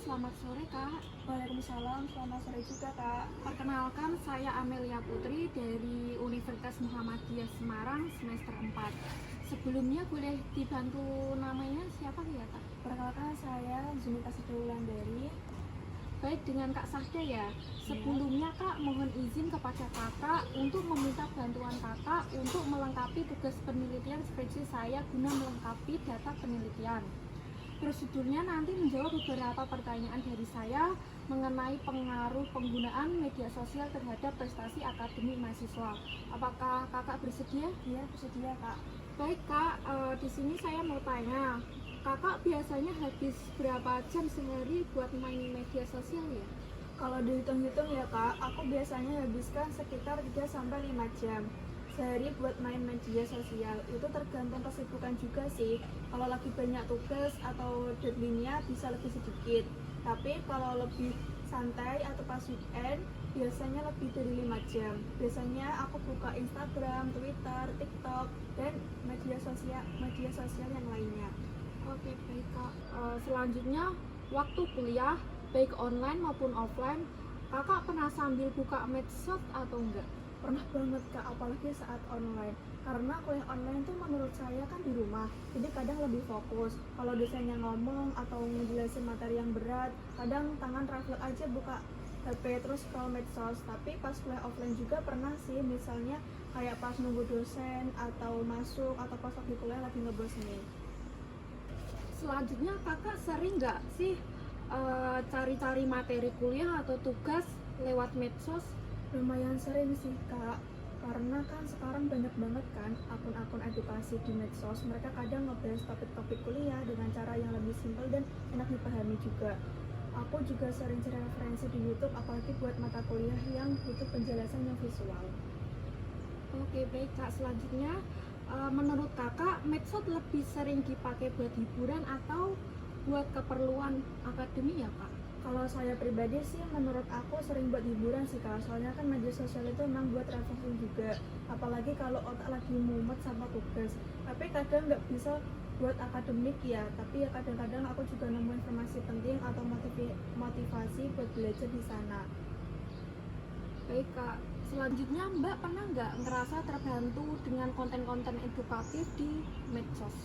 selamat sore Kak. Waalaikumsalam, selamat sore juga Kak. Perkenalkan, saya Amelia Putri dari Universitas Muhammadiyah Semarang semester 4. Sebelumnya boleh dibantu namanya siapa ya Kak? Perkenalkan saya Zunita Siti Wulandari. Baik, dengan Kak Sahda ya. Sebelumnya Kak, mohon izin kepada Kakak untuk meminta bantuan Kakak untuk melengkapi tugas penelitian skripsi saya guna melengkapi data penelitian. Prosedurnya nanti menjawab beberapa pertanyaan dari saya mengenai pengaruh penggunaan media sosial terhadap prestasi akademik mahasiswa. Apakah Kakak bersedia? Iya, bersedia Kak. Baik Kak, di sini saya mau tanya, Kakak biasanya habis berapa jam sehari buat main media sosial ya? Kalau dihitung-hitung ya Kak, aku biasanya habiskan sekitar 3-5 jam sehari buat main media sosial. Itu tergantung kesibukan juga sih. Kalau lagi banyak tugas atau deadline-nya bisa lebih sedikit. Tapi kalau lebih santai atau pas weekend biasanya lebih dari 5 jam. Biasanya aku buka Instagram, Twitter, TikTok, dan media sosial yang lainnya. Oke baik Kak, selanjutnya waktu kuliah baik online maupun offline, Kakak pernah sambil buka medsos atau enggak? Pernah banget Kak, apalagi saat online. Karena kuliah online tuh menurut saya kan di rumah, jadi kadang lebih fokus. Kalau dosennya ngomong atau ngejelasin materi yang berat, kadang tangan refleks aja buka HP terus scroll medsos. Tapi pas kuliah offline juga pernah sih, misalnya kayak pas nunggu dosen atau masuk atau pas lagi kuliah lagi ngebosenin. Selanjutnya Kakak sering nggak sih cari-cari materi kuliah atau tugas lewat medsos? Lumayan sering sih Kak, karena kan sekarang banyak banget kan akun-akun edukasi di medsos. Mereka kadang ngebahas topik-topik kuliah dengan cara yang lebih simpel dan enak dipahami juga. Aku juga sering cari referensi di YouTube, apalagi buat mata kuliah yang butuh penjelasan yang visual. Oke baik Kak, selanjutnya menurut Kakak medsos lebih sering dipakai buat hiburan atau buat keperluan akademi ya Kak? Kalau saya pribadi sih, menurut aku sering buat hiburan sih Kak. Soalnya kan media sosial itu memang buat refreshing juga. Apalagi kalau otak lagi mumet sama tugas. Tapi kadang nggak bisa buat akademik ya. Tapi ya kadang-kadang aku juga nemu informasi penting atau motivasi buat belajar di sana. Baik Kak, selanjutnya Mbak pernah nggak ngerasa terbantu dengan konten-konten edukatif di medsos?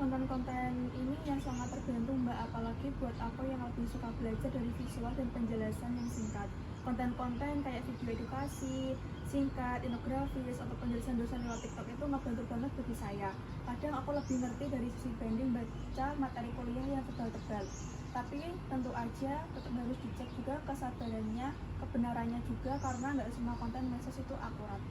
Konten-konten ini yang sangat terbantu Mbak, apalagi buat aku yang lebih suka belajar dari visual dan penjelasan yang singkat. Konten-konten kayak video edukasi, singkat, infografis, atau penjelasan dosen lewat TikTok itu ngebantu banget bagi saya. Kadang aku lebih ngerti dari sisi banding baca materi kuliah yang tebal-tebal. Tapi tentu aja tetap harus dicek juga kesabarannya, kebenarannya juga, karena nggak semua konten medsos itu akurat.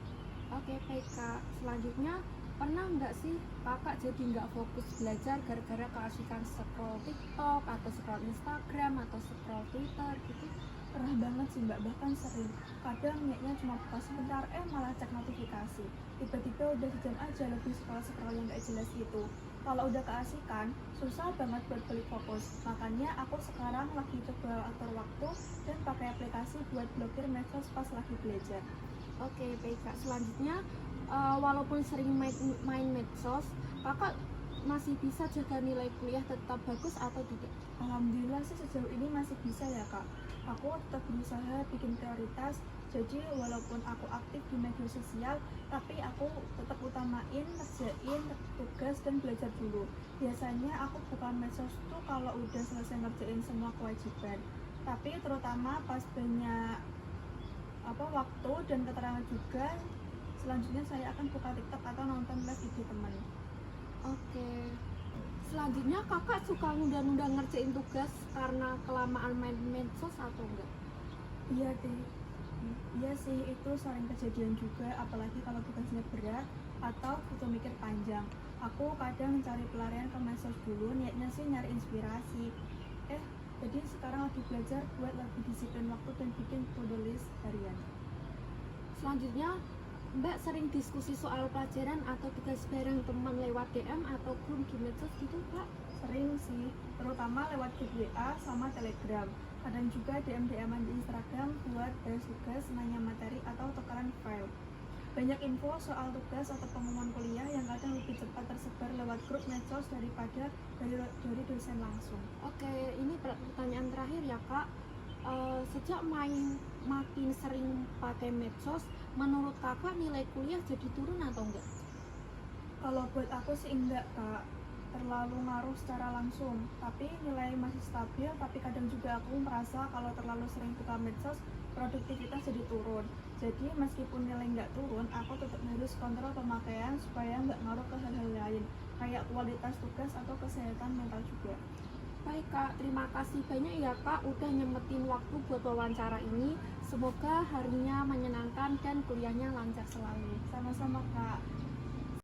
Oke baik Kak, selanjutnya pernah nggak sih Kakak jadi nggak fokus belajar gara-gara keasikan scroll TikTok atau scroll Instagram atau scroll Twitter gitu? Pernah banget sih Mbak, bahkan sering. Kadang niatnya cuma buka sebentar, malah cek notifikasi. Tiba-tiba udah sejam aja lebih scroll-scroll yang gak jelas itu. Kalau udah keasikan, susah banget buat balik fokus. Makanya aku sekarang lagi coba atur waktu dan pakai aplikasi buat blokir medsos pas lagi belajar. Oke baik Kak, selanjutnya walaupun sering main medsos, Kakak masih bisa jaga nilai kuliah tetap bagus atau tidak? Alhamdulillah sih sejauh ini masih bisa ya Kak. Aku tetap berusaha bikin prioritas, jadi walaupun aku aktif di media sosial, tapi aku tetap utamain ngerjain tugas dan belajar dulu. Biasanya aku buka medsos tuh kalau udah selesai ngerjain semua kewajiban. Tapi terutama pas banyak waktu dan keterangan juga, selanjutnya saya akan buka TikTok atau nonton live IG teman. Oke. Selanjutnya Kakak suka nunda-nunda ngerjain tugas karena kelamaan main medsos atau enggak? Iya deh, iya sih itu sering kejadian juga, apalagi kalau tugasnya berat atau butuh mikir panjang. Aku kadang cari pelarian ke medsos dulu, niatnya sih nyari inspirasi. Jadi sekarang lagi belajar buat lebih disiplin waktu dan bikin to-do list harian. Selanjutnya Mbak sering diskusi soal pelajaran atau tugas bareng teman lewat DM ataupun di medsos gitu Kak? Sering sih, terutama lewat grup WA sama Telegram. Kadang juga DM-DM di Instagram buat bahas tugas, nanya materi, atau tukeran file. Banyak info soal tugas atau pengumuman kuliah yang kadang lebih cepat tersebar lewat grup medsos daripada dari dosen langsung. Oke, ini pertanyaan terakhir ya kak. Sejak makin sering pakai medsos, menurut kakak nilai kuliah jadi turun atau enggak? Kalau buat aku sih enggak kak, terlalu ngaruh secara langsung, tapi nilai masih stabil. Tapi kadang juga aku merasa kalau terlalu sering buka medsos, produktivitas jadi turun. Jadi meskipun nilai nggak turun, aku tetap harus kontrol pemakaian supaya nggak ngaruh ke hal-hal lain, kayak kualitas tugas atau kesehatan mental juga. Baik kak, terima kasih banyak ya kak udah nyempetin waktu buat wawancara ini. Semoga harinya menyenangkan dan kuliahnya lancar selalu. Sama-sama kak.